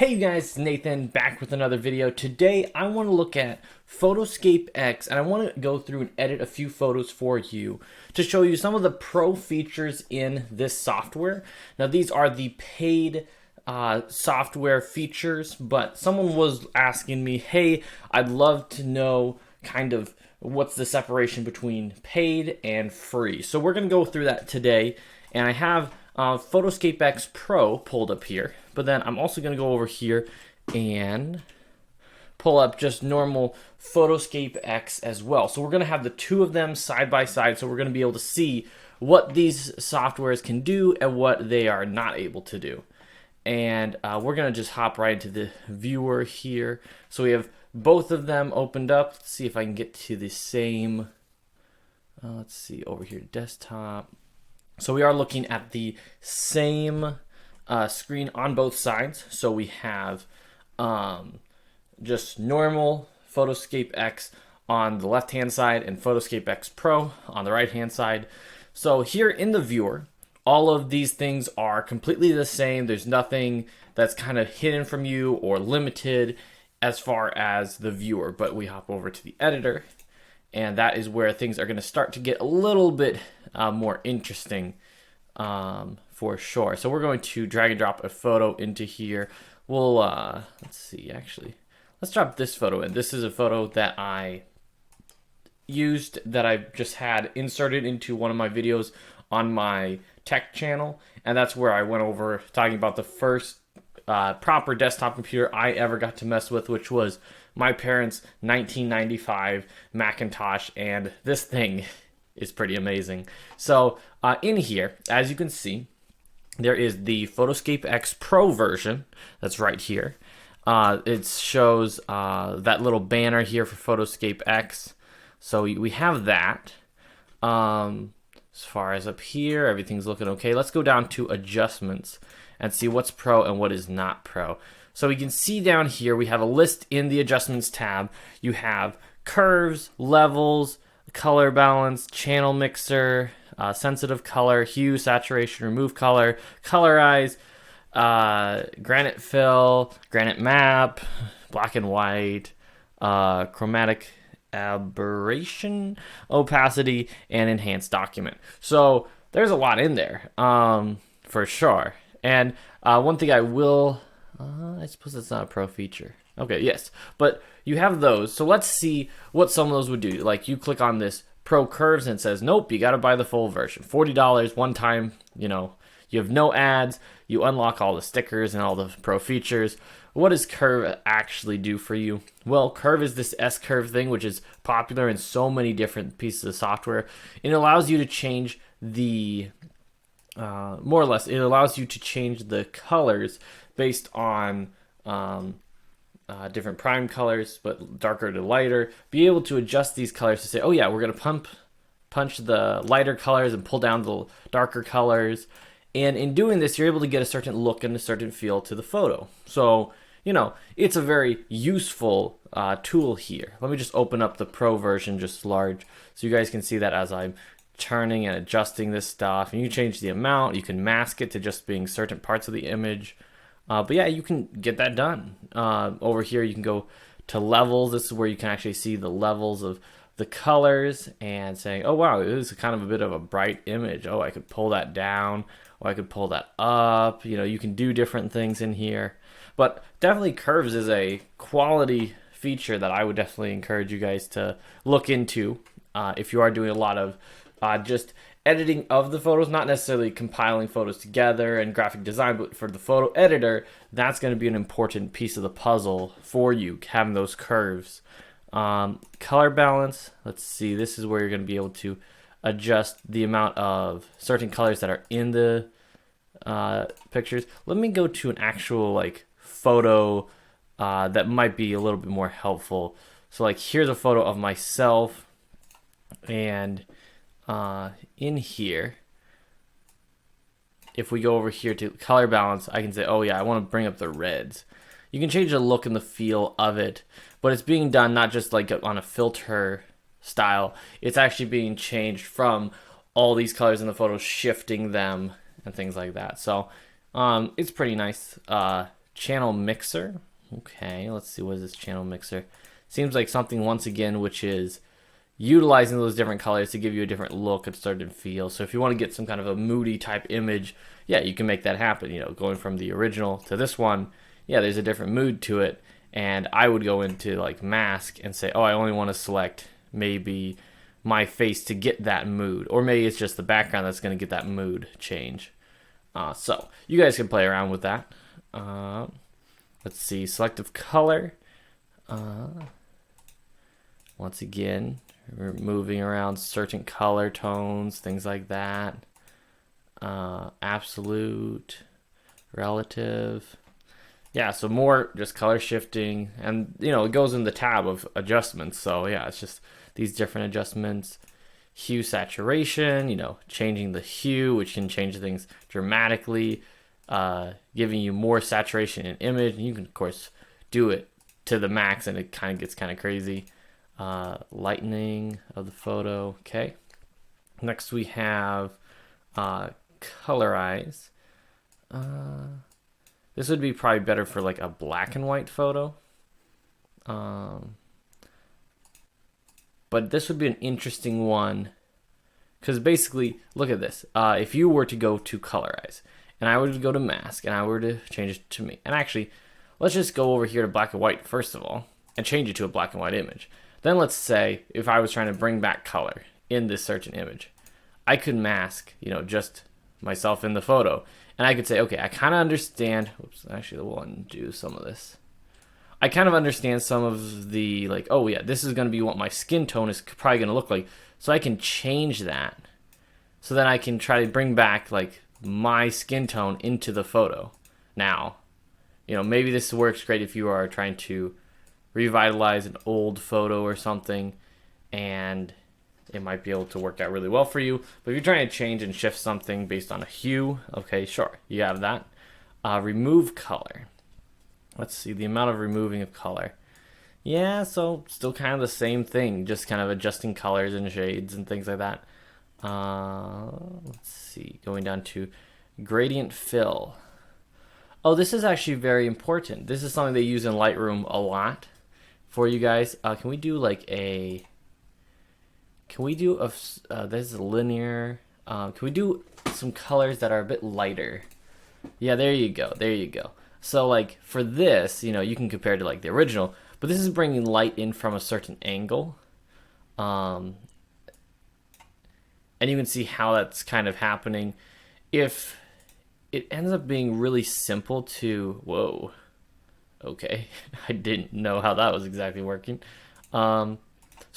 Hey you guys, it's Nathan back with another video. Today I want to look at PhotoScape X and I want to go through and edit a few photos for you to show you some of the pro features in this software. Now these are the paid software features, but someone was asking me, hey, I'd love to know kind of what's the separation between paid and free. So we're going to go through that today, and I have PhotoScape X Pro pulled up here, but then I'm also going to go over here and pull up just normal PhotoScape X as well. So we're going to have the two of them side by side, so we're going to be able to see what these softwares can do and what they are not able to do. And we're going to just hop right into the viewer here. So we have both of them opened up. Let's see if I can get to the same, let's see, over here, desktop. So we are looking at the same screen on both sides. So we have just normal PhotoScape X on the left-hand side and PhotoScape X Pro on the right-hand side. So here in the viewer, all of these things are completely the same. There's nothing that's kind of hidden from you or limited as far as the viewer. But we hop over to the editor, and that is where things are going to start to get a little bit more interesting for sure. So we're going to drag and drop a photo into here. We'll, let's see, actually, let's drop this photo in. This is a photo that I used, that I just had inserted into one of my videos on my tech channel. And that's where I went over talking about the first proper desktop computer I ever got to mess with, which was my parents' 1995 Macintosh, and this thing is pretty amazing. So in here, as you can see, there is the PhotoScape X Pro version that's right here. It shows that little banner here for PhotoScape X. So we have that. As far as up here, everything's looking okay. Let's go down to adjustments and see what's pro and what is not pro. So we can see down here, we have a list in the adjustments tab. You have curves, levels, color balance, channel mixer, sensitive color, hue, saturation, remove color, colorize, granite fill, granite map, black and white, chromatic aberration, opacity, and enhanced document. So there's a lot in there, for sure. And one thing I will, I suppose it's not a pro feature. Okay, yes, but you have those. So let's see what some of those would do. Like you click on this Pro Curves and it says, nope, you got to buy the full version. $40 one time, you know, you have no ads, you unlock all the stickers and all the pro features. What does Curve actually do for you? Well, Curve is this S-curve thing, which is popular in so many different pieces of software. It allows you to change the, more or less, it allows you to change the colors based on different prime colors, but darker to lighter. Be able to adjust these colors to say, oh yeah, we're going to punch the lighter colors and pull down the darker colors. And in doing this, you're able to get a certain look and a certain feel to the photo. So, you know, it's a very useful tool here. Let me just open up the Pro version, just large, so you guys can see that as I'm turning and adjusting this stuff. And you change the amount, you can mask it to just being certain parts of the image. But yeah, you can get that done. Over here, you can go to levels. This is where you can actually see the levels of the colors and saying, oh wow, this is kind of a bit of a bright image. Oh, I could pull that down, or I could pull that up. You know, you can do different things in here. But definitely Curves is a quality feature that I would definitely encourage you guys to look into if you are doing a lot of just editing of the photos, not necessarily compiling photos together and graphic design, but for the photo editor, that's going to be an important piece of the puzzle for you, having those curves. Color balance, let's see, this is where you're going to be able to adjust the amount of certain colors that are in the pictures. Let me go to an actual like photo that might be a little bit more helpful. So like here's a photo of myself, and in here, if we go over here to color balance, I can say, oh yeah, I want to bring up the reds. You can change the look and the feel of it, but it's being done not just like on a filter style. It's actually being changed from all these colors in the photos, shifting them and things like that. So it's pretty nice channel mixer. Okay, let's see, what is this channel mixer? Seems like something, once again, which is utilizing those different colors to give you a different look and certain feel. So if you want to get some kind of a moody type image, yeah, you can make that happen. You know, going from the original to this one, yeah, there's a different mood to it. And I would go into like mask and say, oh, I only want to select maybe my face to get that mood, or maybe it's just the background that's going to get that mood change. So you guys can play around with that. Let's see, selective color. Once again, we're moving around certain color tones, things like that. Absolute, relative. Yeah, so more just color shifting, and you know, it goes in the tab of adjustments. So yeah, it's just these different adjustments. Hue saturation, you know, changing the hue, which can change things dramatically, giving you more saturation in image. And you can of course do it to the max, and it kind of gets kind of crazy. Lightening of the photo. Okay. Next we have colorize. This would be probably better for like a black and white photo. But this would be an interesting one, because basically, look at this. If you were to go to colorize, and I were to go to mask, and I were to change it to me, and actually, let's just go over here to black and white first of all, and change it to a black and white image. Then let's say if I was trying to bring back color in this certain image, I could mask, you know, just myself in the photo, and I could say, okay, I kind of understand. Oops, actually, we'll undo some of this. I kind of understand some of the, like, oh yeah, this is going to be what my skin tone is probably going to look like. So I can change that. So then I can try to bring back like my skin tone into the photo. Now, you know, maybe this works great if you are trying to revitalize an old photo or something, and it might be able to work out really well for you. But if you're trying to change and shift something based on a hue, okay, sure, you have that. Remove color. Let's see, the amount of removing of color. Yeah, so still kind of the same thing, just kind of adjusting colors and shades and things like that. Let's see, going down to gradient fill. Oh, this is actually very important. This is something they use in Lightroom a lot for you guys. Can we do like a... Can we do a... this is linear. Can we do some colors that are a bit lighter? Yeah, there you go. There you go. So like for this, you know, you can compare to like the original, but this is bringing light in from a certain angle. And you can see how that's kind of happening. If it ends up being really simple to, whoa, okay, I didn't know how that was exactly working. So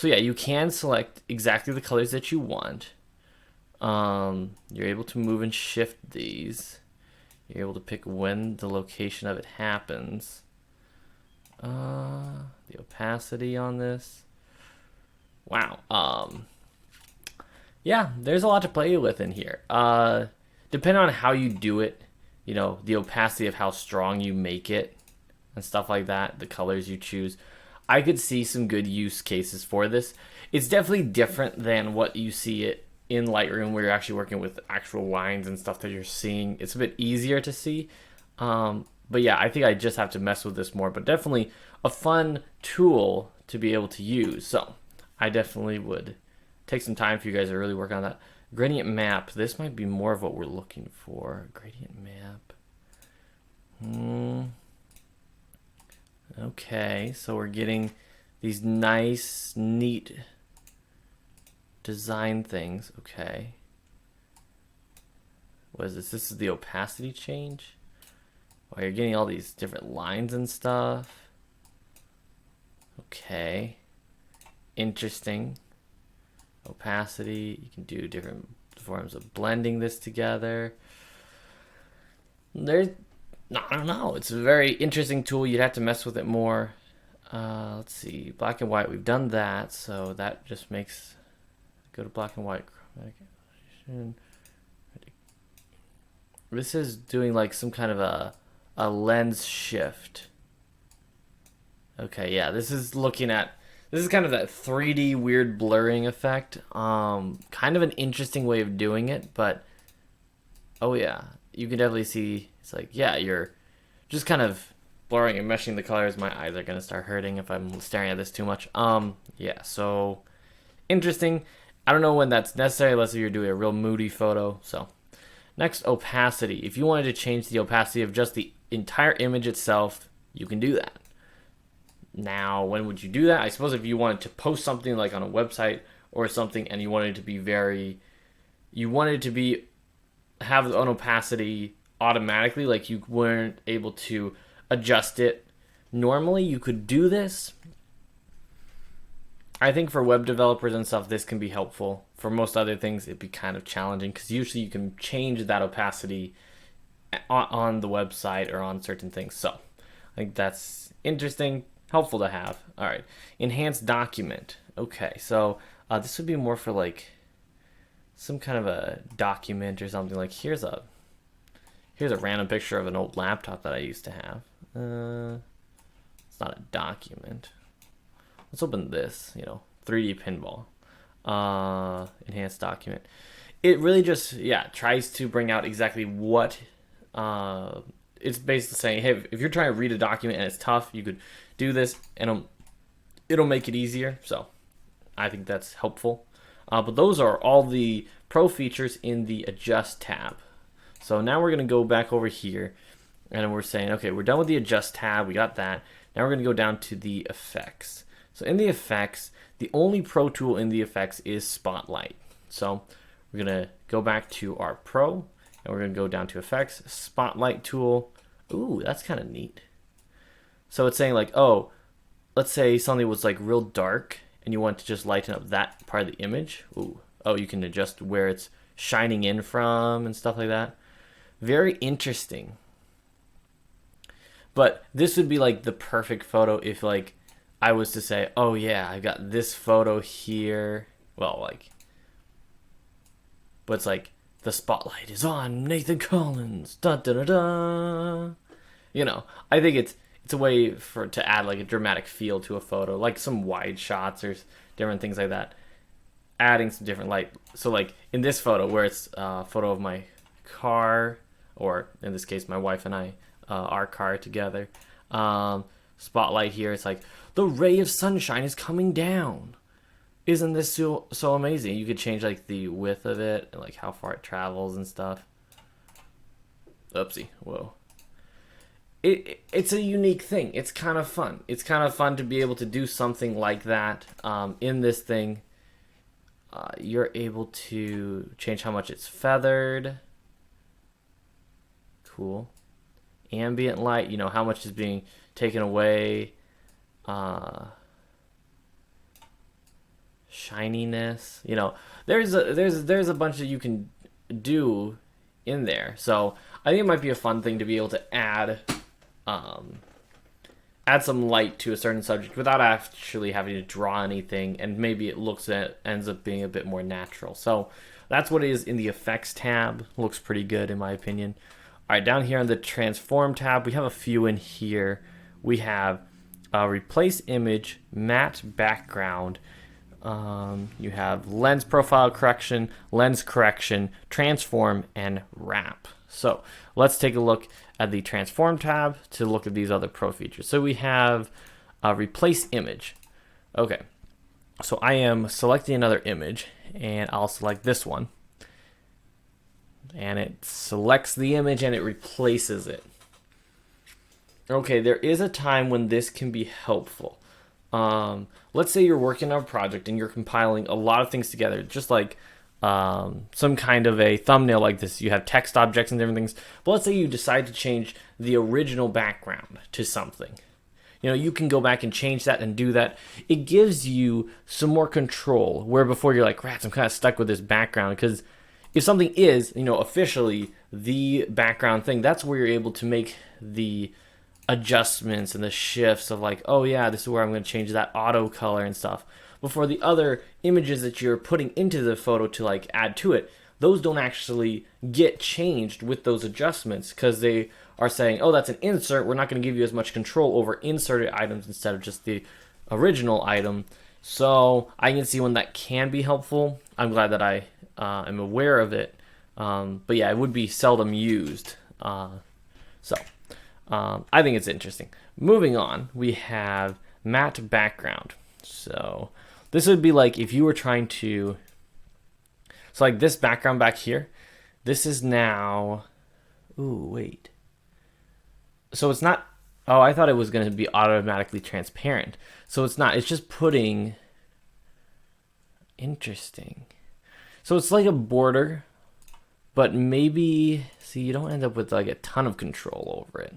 yeah, you can select exactly the colors that you want. You're able to move and shift these. You're able to pick when the location of it happens. The opacity on this. Wow. Yeah, there's a lot to play with in here. Depending on how you do it, you know, the opacity of how strong you make it and stuff like that, the colors you choose, I could see some good use cases for this. It's definitely different than what you see it in Lightroom, where you're actually working with actual lines and stuff that you're seeing. It's a bit easier to see. But yeah, I think I just have to mess with this more, but definitely a fun tool to be able to use. So I definitely would take some time for you guys to really work on that. Gradient map, this might be more of what we're looking for. Gradient map. Okay, so we're getting these nice, neat design things. Okay. What is this? This is the opacity change. Oh, you're getting all these different lines and stuff. Okay. Interesting. Opacity. You can do different forms of blending this together. I don't know. It's a very interesting tool. You'd have to mess with it more. Let's see. Black and white. We've done that. So that just makes... Go to black and white. This is doing like some kind of a lens shift. Okay, yeah, this is looking at... This is kind of that 3D weird blurring effect. Kind of an interesting way of doing it, but... Oh yeah, you can definitely see... It's like, yeah, you're just kind of blurring and meshing the colors. My eyes are gonna start hurting if I'm staring at this too much. Yeah, so interesting. I don't know when that's necessary unless you're doing a real moody photo. So next, opacity. If you wanted to change the opacity of just the entire image itself, you can do that. Now, when would you do that? I suppose if you wanted to post something like on a website or something and you wanted it to be have an opacity automatically, like you weren't able to adjust it normally, you could do this. I think for web developers and stuff, this can be helpful. For most other things, it'd be kind of challenging because usually you can change that opacity on the website or on certain things. So I think that's interesting, helpful to have. All right, enhanced document. Okay, so this would be more for like some kind of a document or something. Like here's a random picture of an old laptop that I used to have. It's not a document. Let's open this, 3D pinball. Enhanced document. It really just, tries to bring out exactly what, it's basically saying, hey, if you're trying to read a document and it's tough, you could do this and it'll make it easier. So I think that's helpful. But those are all the pro features in the adjust tab. So now we're going to go back over here and we're saying, okay, we're done with the adjust tab. We got that. Now we're going to go down to the effects. So in the effects, the only pro tool in the effects is Spotlight. So we're going to go back to our pro and we're going to go down to effects, Spotlight tool. Ooh, that's kind of neat. So it's saying like, oh, let's say something was like real dark and you want to just lighten up that part of the image. Ooh, oh, you can adjust where it's shining in from and stuff like that. Very interesting. But this would be like the perfect photo if like I was to say, oh yeah, I got this photo here. Well, like, but it's like the spotlight is on Nathan Collins. Da da da da. I think it's a way to add like a dramatic feel to a photo, like some wide shots or different things like that. Adding some different light. So like in this photo where it's a photo of my car, or in this case my wife and I, our car together. Spotlight here, it's like the ray of sunshine is coming down. Isn't this so amazing? You could change like the width of it and like how far it travels and stuff. Oopsie, whoa. It's a unique thing. It's kind of fun. It's kind of fun to be able to do something like that in this thing. You're able to change how much it's feathered. Cool. Ambient light, how much is being taken away. Shininess, there's a bunch that you can do in there. So I think it might be a fun thing to be able to add some light to a certain subject without actually having to draw anything, and maybe it ends up being a bit more natural. So that's what it is in the effects tab. Looks pretty good in my opinion. All right, down here on the transform tab, we have a few in here. We have replace image, matte background. You have lens profile correction, lens correction, transform, and wrap. So let's take a look at the transform tab to look at these other pro features. So we have replace image. Okay, so I am selecting another image and I'll select this one. And it selects the image and it replaces it. Okay, there is a time when this can be helpful. Let's say you're working on a project and you're compiling a lot of things together, just like some kind of a thumbnail like this. You have text objects and different things. But let's say you decide to change the original background to something. You can go back and change that and do that. It gives you some more control, where before you're like, rats, I'm kind of stuck with this background. Because if something is, officially the background thing, that's where you're able to make the adjustments and the shifts of like, oh yeah, this is where I'm going to change that auto color and stuff. Before the other images that you're putting into the photo to like add to it, those don't actually get changed with those adjustments because they are saying, oh, that's an insert. We're not going to give you as much control over inserted items instead of just the original item. So I can see when that can be helpful. I'm glad that I am aware of it. But yeah, it would be seldom used. So I think it's interesting. Moving on, we have matte background. So this would be like if you were trying to, so like this background back here, this is now, ooh, wait. So it's not, oh, I thought it was going to be automatically transparent. So it's not, it's just putting, interesting. So it's like a border, but maybe, see, you don't end up with like a ton of control over it.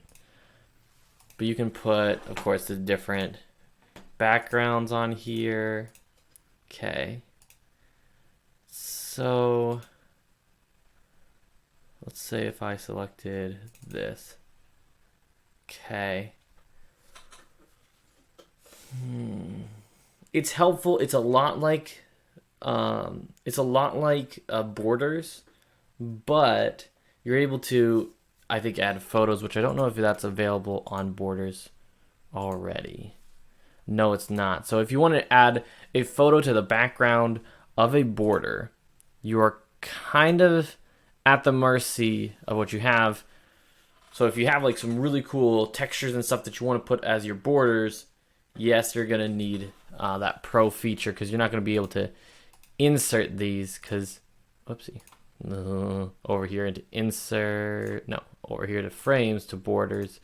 But you can put, of course, the different backgrounds on here. Okay. So let's say if I selected this. Okay. It's helpful. It's a lot like borders, but you're able to, I think, add photos, which I don't know if that's available on borders already. No, it's not. So if you want to add a photo to the background of a border, you are kind of at the mercy of what you have. So if you have like some really cool textures and stuff that you want to put as your borders, yes, you're going to need that Pro feature, because you're not going to be able to insert these because, whoopsie, over here into insert, no, over here to frames, to borders.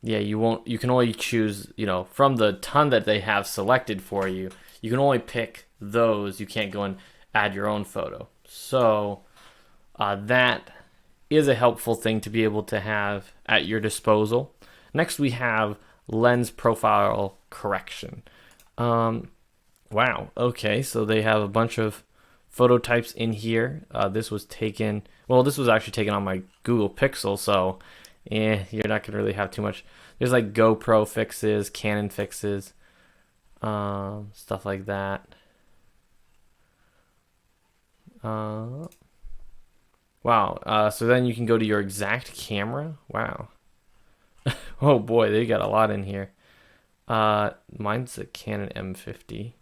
Yeah, you can only choose, from the ton that they have selected for you, you can only pick those. You can't go and add your own photo. So that is a helpful thing to be able to have at your disposal. Next, we have lens profile correction. Wow, okay, so they have a bunch of photo types in here. This was actually taken on my Google Pixel, so you're not gonna really have too much. There's like GoPro fixes, Canon fixes, stuff like that. Wow, so then you can go to your exact camera. Wow. Oh boy, they got a lot in here. Mine's a Canon M50.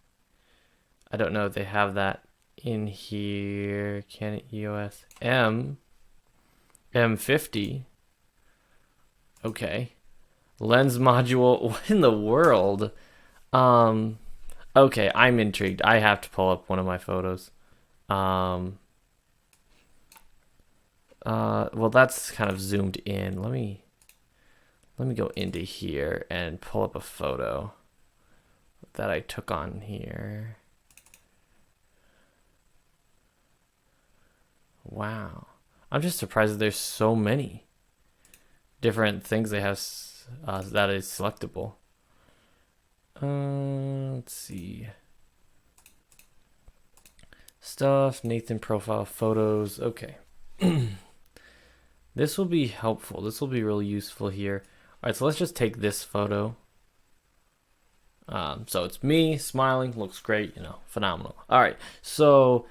I don't know if they have that in here. Canon EOS M50. Okay. Lens module. What in the world? Okay, I'm intrigued. I have to pull up one of my photos. Well, that's kind of zoomed in. Let me go into here and pull up a photo that I took on here. Wow. I'm just surprised that there's so many different things they have that is selectable. Let's see. Stuff, Nathan profile, photos. Okay. This will be helpful. This will be really useful here. All right, so let's just take this photo. So it's me smiling, looks great, phenomenal. All right, so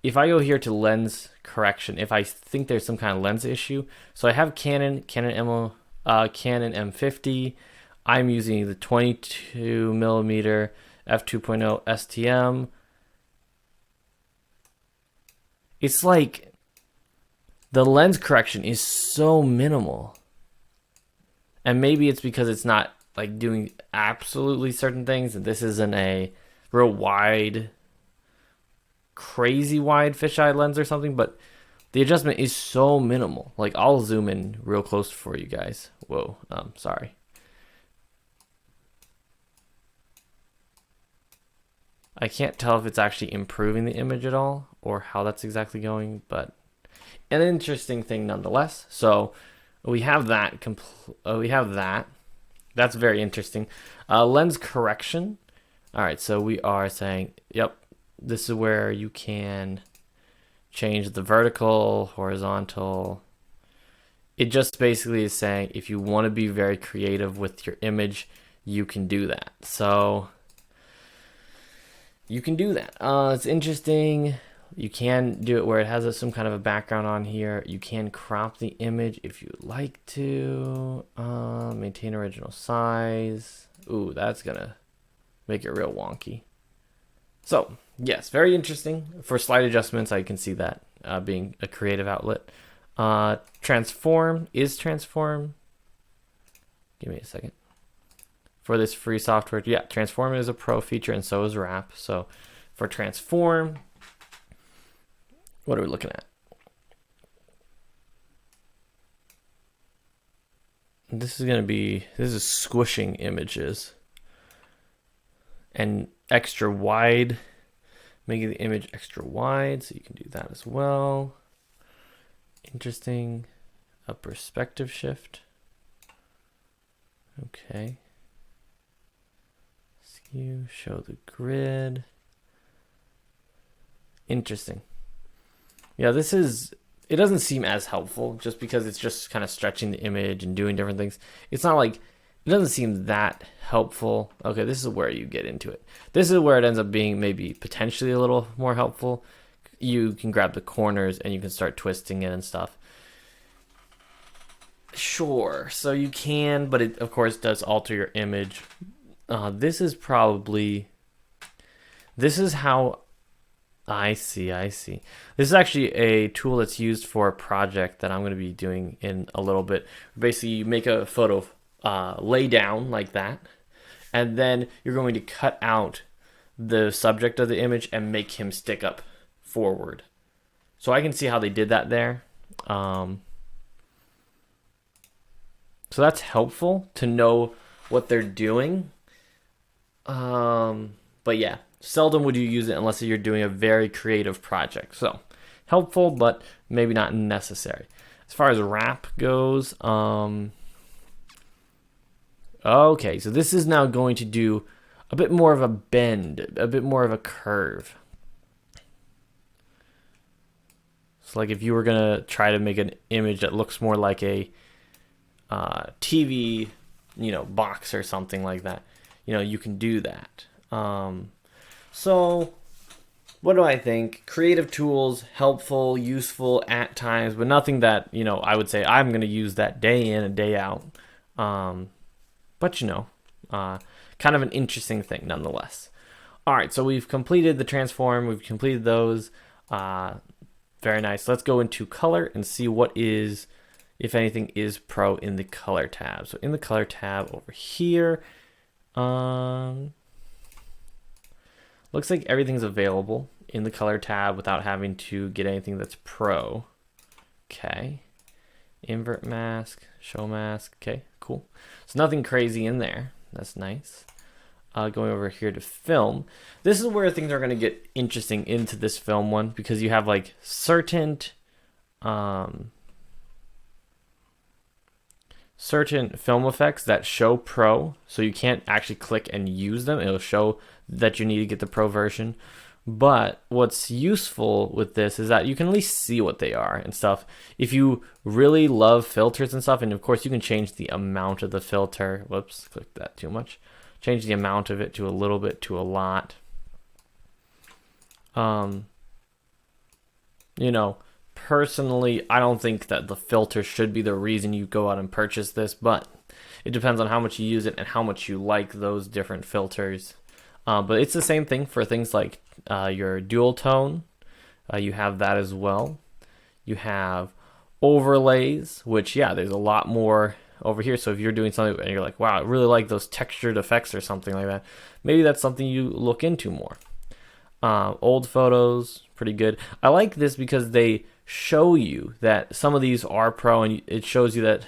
if I go here to lens correction, if I think there's some kind of lens issue, so I have Canon M50. I'm using the 22mm f2.0 STM. It's like the lens correction is so minimal. And maybe it's because it's not like doing absolutely certain things, and this isn't a real wide, crazy wide fisheye lens or something, but the adjustment is so minimal. Like, I'll zoom in real close for you guys. Whoa, sorry. I can't tell if it's actually improving the image at all or how that's exactly going, but an interesting thing nonetheless. So we have that. That's very interesting. Lens correction. All right, so we are saying, yep, this is where you can change the vertical, horizontal. It just basically is saying if you want to be very creative with your image, you can do that. So you can do that. It's interesting. You can do it where it has some kind of a background on here. You can crop the image if you like to. Maintain original size. Ooh, that's gonna make it real wonky. So yes, very interesting. For slide adjustments, I can see that being a creative outlet. Transform is transform. Give me a second. For this free software, yeah, transform is a pro feature and so is wrap. So for transform, what are we looking at? This is squishing images and extra wide, making the image extra wide, so you can do that as well. Interesting. A perspective shift. Okay. Skew, show the grid. Interesting. Yeah, it doesn't seem as helpful just because it's just kind of stretching the image and doing different things. It's not like, it doesn't seem that helpful. Okay, this is where you get into it. This is where it ends up being maybe potentially a little more helpful. You can grab the corners and you can start twisting it and stuff. Sure, so you can, but it of course does alter your image. This is how I see. This is actually a tool that's used for a project that I'm going to be doing in a little bit. Basically, you make a photo lay down like that, and then you're going to cut out the subject of the image and make him stick up forward. So I can see how they did that there. So that's helpful to know what they're doing. But yeah, seldom would you use it unless you're doing a very creative project. So helpful, but maybe not necessary. As far as wrap goes, okay, so this is now going to do a bit more of a bend, a bit more of a curve. So like if you were gonna try to make an image that looks more like a TV, box or something like that, you can do that. So what do I think? Creative tools, helpful, useful at times, but nothing that, I would say I'm going to use that day in and day out. But kind of an interesting thing nonetheless. All right, so we've completed the transform. We've completed those. Very nice. Let's go into color and see what is, if anything, is pro in the color tab. So in the color tab over here, looks like everything's available in the color tab without having to get anything that's pro. Okay. Invert mask, show mask. Okay, cool. So nothing crazy in there. That's nice. Going over here to film. This is where things are going to get interesting into this film one, because you have like certain film effects that show pro, so you can't actually click and use them. It'll show that you need to get the pro version. But what's useful with this is that you can at least see what they are and stuff. If you really love filters and stuff, and of course you can change the amount of the filter. Whoops, clicked that too much. Change the amount of it to a little bit to a lot. Personally, I don't think that the filter should be the reason you go out and purchase this, but it depends on how much you use it and how much you like those different filters. But it's the same thing for things like your dual tone. You have that as well. You have overlays, which, yeah, there's a lot more over here. So if you're doing something and you're like, wow, I really like those textured effects or something like that, maybe that's something you look into more. Old photos, pretty good. I like this because they show you that some of these are pro, and it shows you that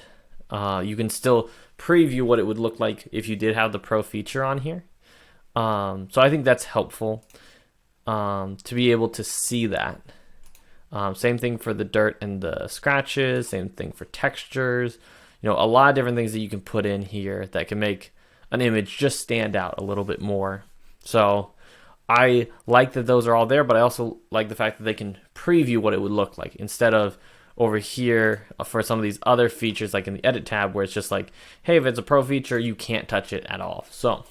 you can still preview what it would look like if you did have the pro feature on here. So I think that's helpful to be able to see that. Same thing for the dirt and the scratches, same thing for textures. A lot of different things that you can put in here that can make an image just stand out a little bit more. So I like that those are all there, but I also like the fact that they can preview what it would look like instead of over here for some of these other features like in the edit tab where it's just like, hey, if it's a pro feature, you can't touch it at all. So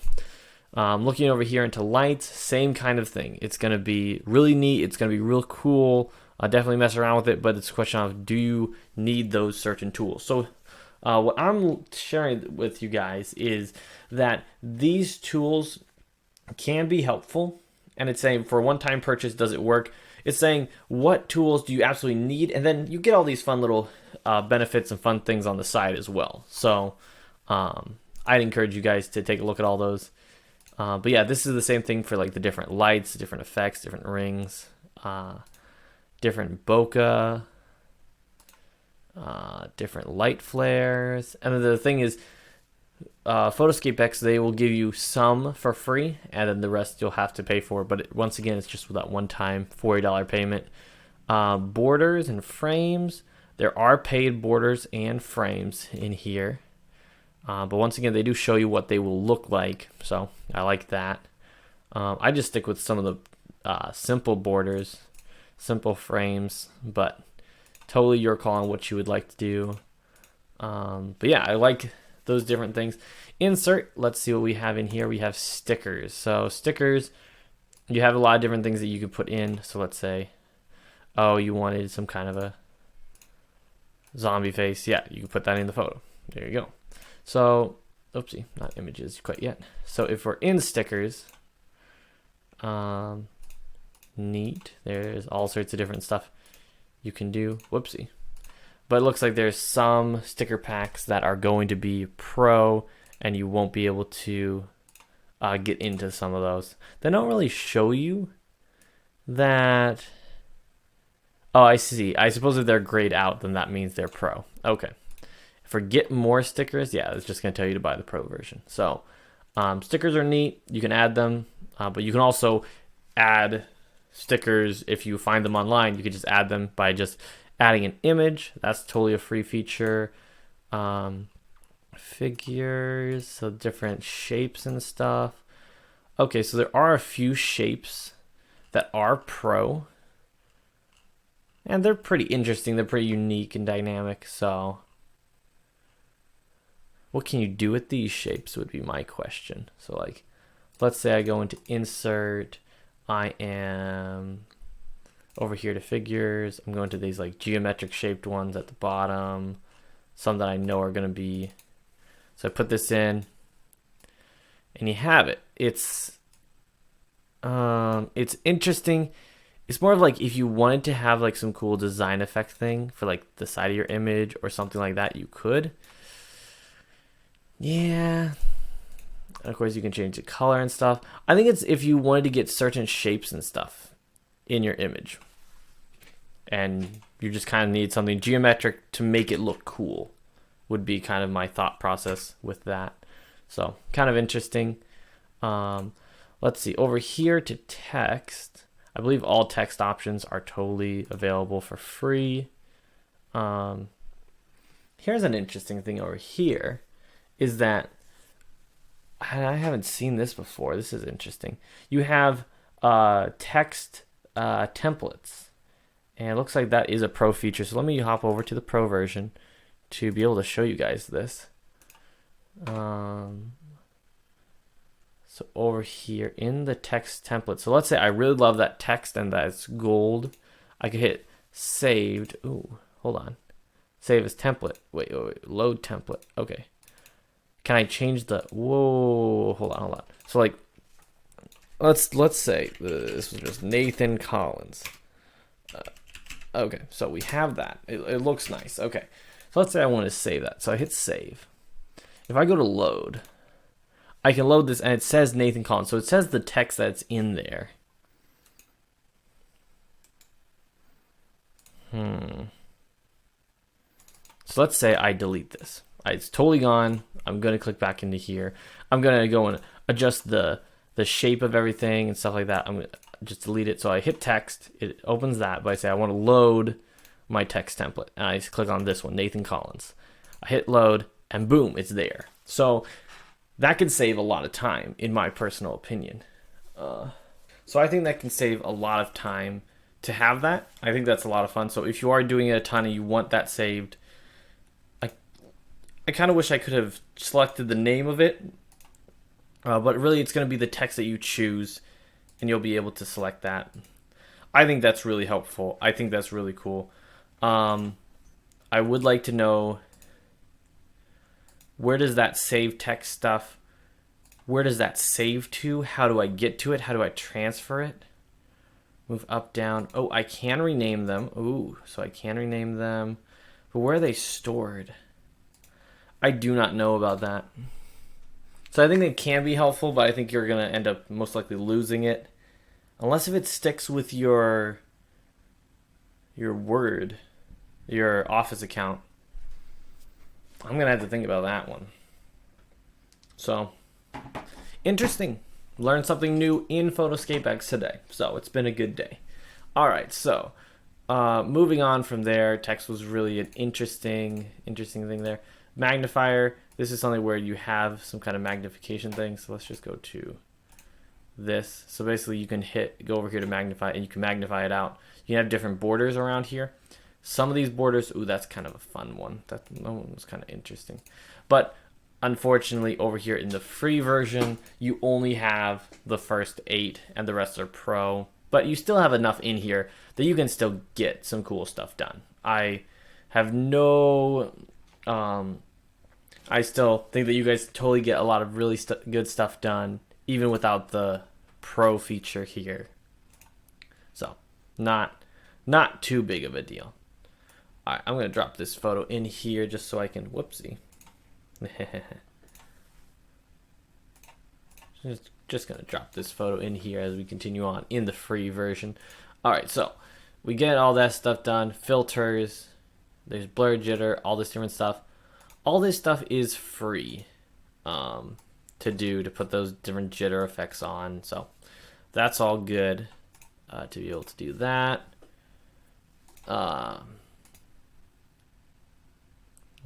looking over here into lights, same kind of thing. It's going to be really neat. It's going to be real cool. Definitely mess around with it, but it's a question of, do you need those certain tools? So what I'm sharing with you guys is that these tools can be helpful, and it's saying for a one-time purchase, does it work? it's saying what tools do you absolutely need, and then you get all these fun little benefits and fun things on the side as well. So I'd encourage you guys to take a look at all those. But yeah, this is the same thing for like the different lights, different effects, different rings, different bokeh, different light flares. And then the thing is, PhotoScape X, they will give you some for free, and then the rest you'll have to pay for. But once again, it's just with that one-time $40 payment. Borders and frames, there are paid borders and frames in here. But once again, they do show you what they will look like, so I like that. I just stick with some of the simple borders, simple frames, but totally your call on what you would like to do. But yeah, I like those different things. Insert, let's see what we have in here. We have stickers. So stickers, you have a lot of different things that you can put in. So let's say, oh, you wanted some kind of a zombie face. Yeah, you can put that in the photo. There you go. So, oopsie, not images quite yet. So if we're in stickers, neat. There's all sorts of different stuff you can do. Whoopsie. But it looks like there's some sticker packs that are going to be pro, and you won't be able to get into some of those. They don't really show you that. Oh, I see. I suppose if they're grayed out, then that means they're pro. Okay. For get more stickers, yeah, it's just going to tell you to buy the pro version. So stickers are neat. You can add them, but you can also add stickers if you find them online. You can just add them by just adding an image. That's totally a free feature. Figures, so different shapes and stuff. Okay, so there are a few shapes that are pro, and they're pretty interesting. They're pretty unique and dynamic. So what can you do with these shapes would be my question. So like, let's say I go into insert, I am over here to figures. I'm going to these like geometric shaped ones at the bottom, some that I know are going to be. So I put this in, and you have it. It's interesting. It's more of like if you wanted to have like some cool design effect thing for like the side of your image or something like that, you could. Yeah. And of course, you can change the color and stuff. I think it's if you wanted to get certain shapes and stuff in your image, and you just kind of need something geometric to make it look cool, would be kind of my thought process with that. So kind of interesting. Let's see, over here to text, I believe all text options are totally available for free. Here's an interesting thing over here, is that I haven't seen this before. This is interesting. You have text templates, and it looks like that is a pro feature. So let me hop over to the pro version to be able to show you guys this. So over here in the text template, so let's say I really love that text and that's gold. I could hit saved. Ooh, hold on. Save as template. Wait, load template. Okay. Can I change the, whoa, hold on. So like, let's say this was just Nathan Collins. Okay, so we have that. It looks nice. Okay, so let's say I want to save that. So I hit save. If I go to load, I can load this, and it says Nathan Collins. So it says the text that's in there. So let's say I delete this. It's totally gone. I'm going to click back into here. I'm going to go and adjust the shape of everything and stuff like that. I'm going to just delete it. So I hit text. It opens that, but I say I want to load my text template. And I just click on this one, Nathan Collins. I hit load, and boom, it's there. So that can save a lot of time, in my personal opinion. So I think that can save a lot of time to have that. I think that's a lot of fun. So if you are doing it a ton and you want that saved, I kind of wish I could have selected the name of it, but really it's going to be the text that you choose, and you'll be able to select that. I think that's really helpful. I think that's really cool. I would like to know, where does that save text stuff, where does that save to? How do I get to it? How do I transfer it? Move up, down. Oh, I can rename them. Ooh, so I can rename them. But where are they stored? I do not know about that. So I think it can be helpful, but I think you're going to end up most likely losing it. Unless if it sticks with your Word, your Office account. I'm going to have to think about that one. So, interesting. Learned something new in PhotoScape X today. So, it's been a good day. All right, so moving on from there, text was really an interesting thing there. Magnifier, this is something where you have some kind of magnification thing. So, let's just go to this. So, basically, you can go over here to magnify, and you can magnify it out. You can have different borders around here. Some of these borders, ooh, that's kind of a fun one. That one was kind of interesting. But unfortunately, over here in the free version, you only have the first 8 and the rest are pro. But you still have enough in here that you can still get some cool stuff done. I have no... I still think that you guys totally get a lot of really good stuff done, even without the pro feature here. So, not too big of a deal. All right, I'm going to drop this photo in here just so I can, whoopsie. just going to drop this photo in here as we continue on in the free version. All right, so we get all that stuff done. Filters, there's blur, jitter, all this different stuff. All this stuff is free to do, to put those different jitter effects on. So that's all good to be able to do that. Let's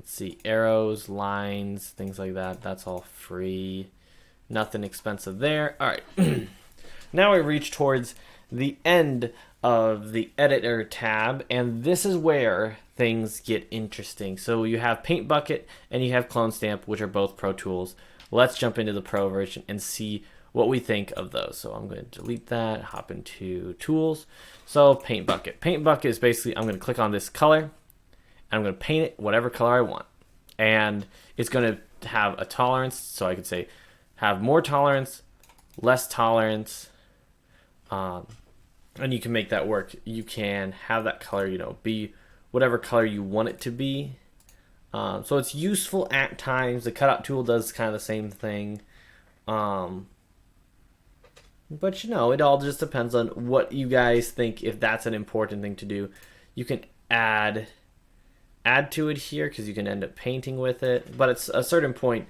see, arrows, lines, things like that. That's all free. Nothing expensive there. All right. Now we reach towards the end of the editor tab, and this is where things get interesting. So you have Paint Bucket and you have Clone Stamp, which are both pro tools. Let's jump into the pro version and see what we think of those. So I'm going to delete that, hop into tools. So Paint Bucket. Paint Bucket is basically, I'm going to click on this color. I'm going to paint it whatever color I want. And it's going to have a tolerance. So I could say have more tolerance, less tolerance. And you can make that work. You can have that color, be whatever color you want it to be. So it's useful at times. The cutout tool does kind of the same thing. But it all just depends on what you guys think. If that's an important thing to do, you can add to it here because you can end up painting with it. But at a certain point,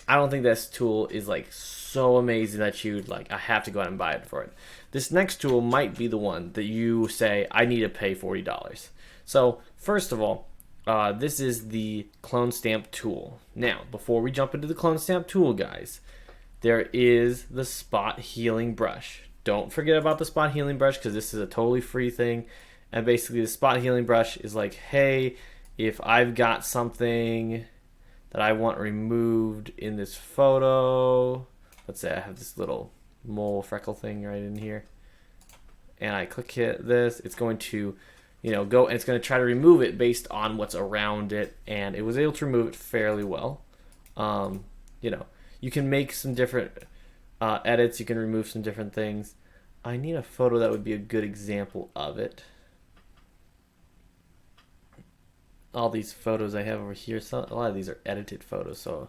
I don't think this tool is like so amazing that you'd like, I have to go out and buy it for it. This next tool might be the one that you say, I need to pay $40. So first of all, this is the Clone Stamp tool. Now, before we jump into the Clone Stamp tool, guys, there is the spot healing brush. Don't forget about the spot healing brush because this is a totally free thing. And basically the spot healing brush is like, hey, if I've got something that I want removed in this photo, let's say I have this little mole freckle thing right in here, and I click hit this, it's going to go and it's going to try to remove it based on what's around it, and it was able to remove it fairly well. You can make some different edits, you can remove some different things. I need a photo that would be a good example of it. All these photos I have over here, a lot of these are edited photos, so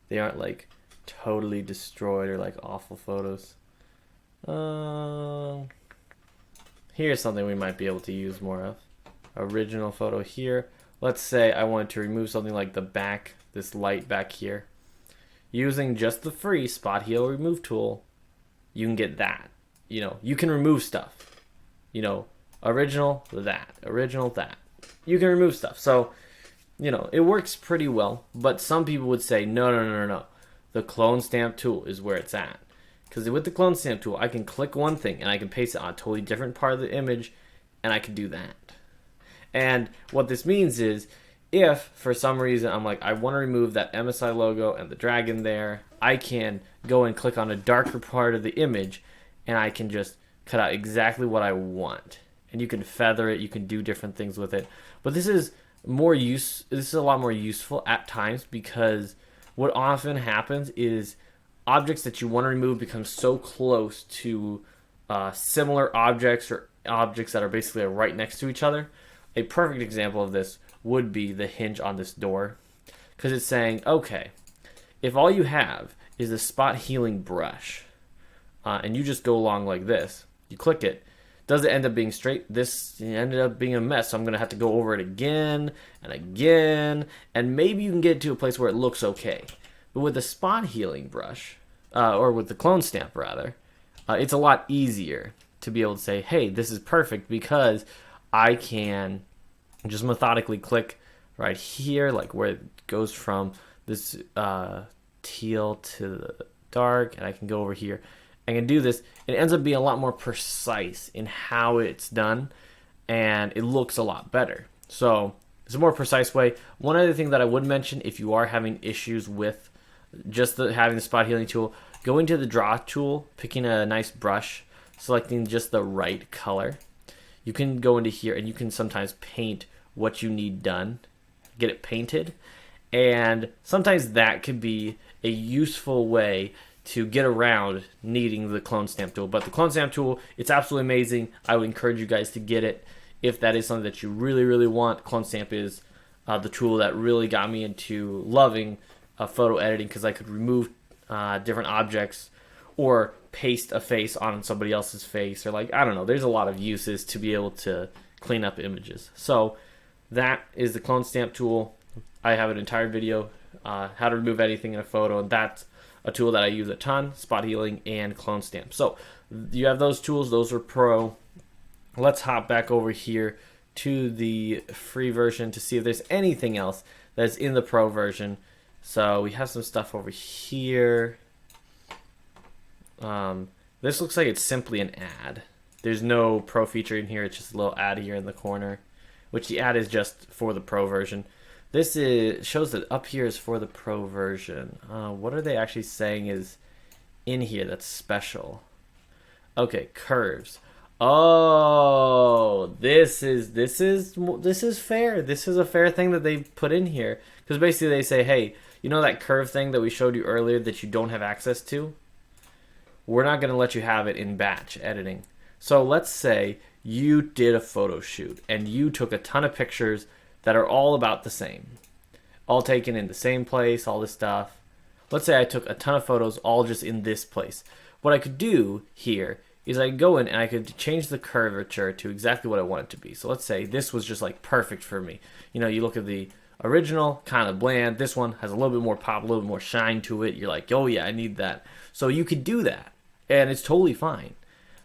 they aren't like totally destroyed or like awful photos. Here's something we might be able to use more of. Original photo here. Let's say I wanted to remove something like the back, this light back here. Using just the free Spot Heal Remove tool, you can get that. You can remove stuff. Original, that. You can remove stuff. So, it works pretty well. But some people would say, no. The Clone Stamp tool is where it's at. Because with the Clone Stamp tool, I can click one thing and I can paste it on a totally different part of the image, and I can do that. And what this means is, if for some reason I'm like, I want to remove that MSI logo and the dragon there, I can go and click on a darker part of the image, and I can just cut out exactly what I want. And you can feather it, you can do different things with it. But this is a lot more useful at times, because what often happens is objects that you want to remove become so close to similar objects or objects that are basically right next to each other. A perfect example of this would be the hinge on this door, because it's saying, okay, if all you have is a spot healing brush, and you just go along like this, you click it, does it end up being straight? This ended up being a mess, so I'm going to have to go over it again and again, and maybe you can get to a place where it looks okay. But with the spot healing brush, or with the clone stamp rather, it's a lot easier to be able to say, hey, this is perfect, because I can just methodically click right here, like where it goes from this teal to the dark, and I can go over here. I can do this. It ends up being a lot more precise in how it's done, and it looks a lot better. So it's a more precise way. One other thing that I would mention, if you are having issues with just having the spot healing tool, go into the draw tool, picking a nice brush, selecting just the right color. You can go into here and you can sometimes paint what you need done, get it painted, and sometimes that could be a useful way to get around needing the clone stamp tool. But the clone stamp tool, it's absolutely amazing. I would encourage you guys to get it if that is something that you really, really want. Clone stamp is the tool that really got me into loving photo editing, because I could remove different objects or paste a face on somebody else's face, or like, I don't know, there's a lot of uses to be able to clean up images. So that is the clone stamp tool. I have an entire video how to remove anything in a photo, and that's a tool that I use a ton: spot healing and clone stamp. So you have those tools, those are pro. Let's hop back over here to the free version to see if there's anything else that's in the pro version. So we have some stuff over here. This looks like it's simply an ad. There's no pro feature in here, it's just a little ad here in the corner, which the ad is just for the pro version. This shows that up here is for the pro version. What are they actually saying is in here that's special? Okay, curves. Oh, this is fair. This is a fair thing that they put in here, because basically they say, hey, you know that curve thing that we showed you earlier that you don't have access to? We're not going to let you have it in batch editing. So let's say you did a photo shoot and you took a ton of pictures that are all about the same, all taken in the same place, all this stuff. Let's say I took a ton of photos all just in this place. What I could do here is I could go in and I could change the curvature to exactly what I want it to be. So let's say this was just like perfect for me. You know, you look at the original, kind of bland. This one has a little bit more pop, a little bit more shine to it. You're like, oh yeah, I need that. So you could do that, and it's totally fine.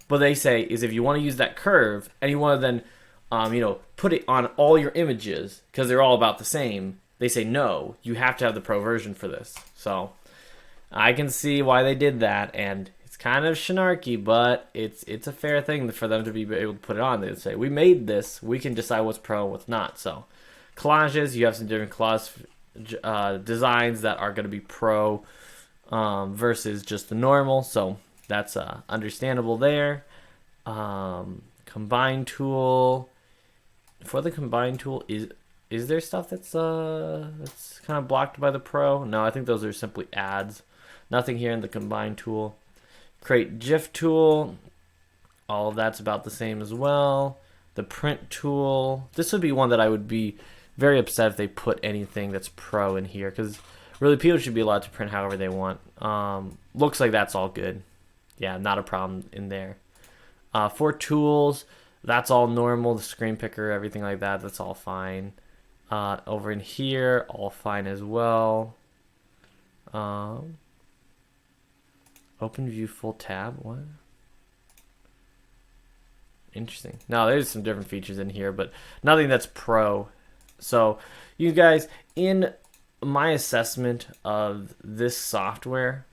But they say is if you want to use that curve and you want to then put it on all your images because they're all about the same, they say no, you have to have the pro version for this. So I can see why they did that, and it's kind of shenarky, but it's a fair thing for them to be able to put it on. They say, we made this, we can decide what's pro and what's not. So collages, you have some different collage designs that are going to be pro versus just the normal, so that's understandable there. Combine tool. For the combine tool, is there stuff that's kind of blocked by the pro? No, I think those are simply ads. Nothing here in the combine tool. Create GIF tool. All of that's about the same as well. The print tool. This would be one that I would be very upset if they put anything that's pro in here, because really people should be allowed to print however they want. Looks like that's all good. Yeah, not a problem in there. For tools, that's all normal. The screen picker, everything like that, that's all fine. Over in here, all fine as well. Open view full tab. What? Interesting. Now there's some different features in here, but nothing that's pro. So you guys, in my assessment of this software,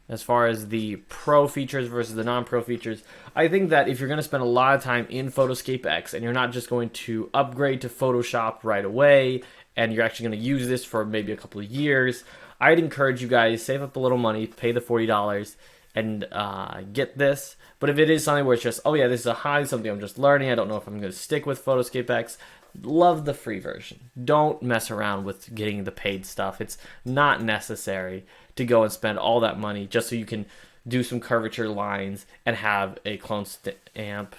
as far as the pro features versus the non-pro features, I think that if you're going to spend a lot of time in PhotoScape X and you're not just going to upgrade to Photoshop right away and you're actually going to use this for maybe a couple of years, I'd encourage you guys, save up a little money, pay the $40 and get this. But if it is something where it's just, oh yeah, this is a hobby, something I'm just learning, I don't know if I'm going to stick with PhotoScape X, love the free version. Don't mess around with getting the paid stuff. It's not necessary to go and spend all that money just so you can do some curvature lines and have a clone stamp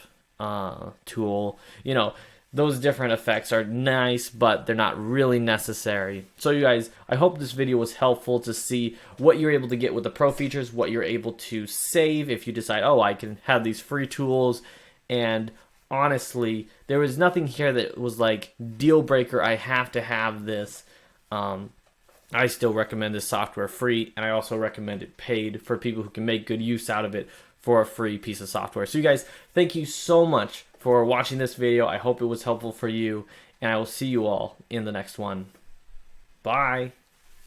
tool. You know, those different effects are nice, but they're not really necessary. So you guys, I hope this video was helpful to see what you're able to get with the Pro features, what you're able to save if you decide, oh, I can have these free tools. And honestly, there was nothing here that was like deal breaker, I have to have this. I still recommend this software free, and I also recommend it paid for people who can make good use out of it for a free piece of software. So you guys, thank you so much for watching this video. I hope it was helpful for you, and I will see you all in the next one. Bye.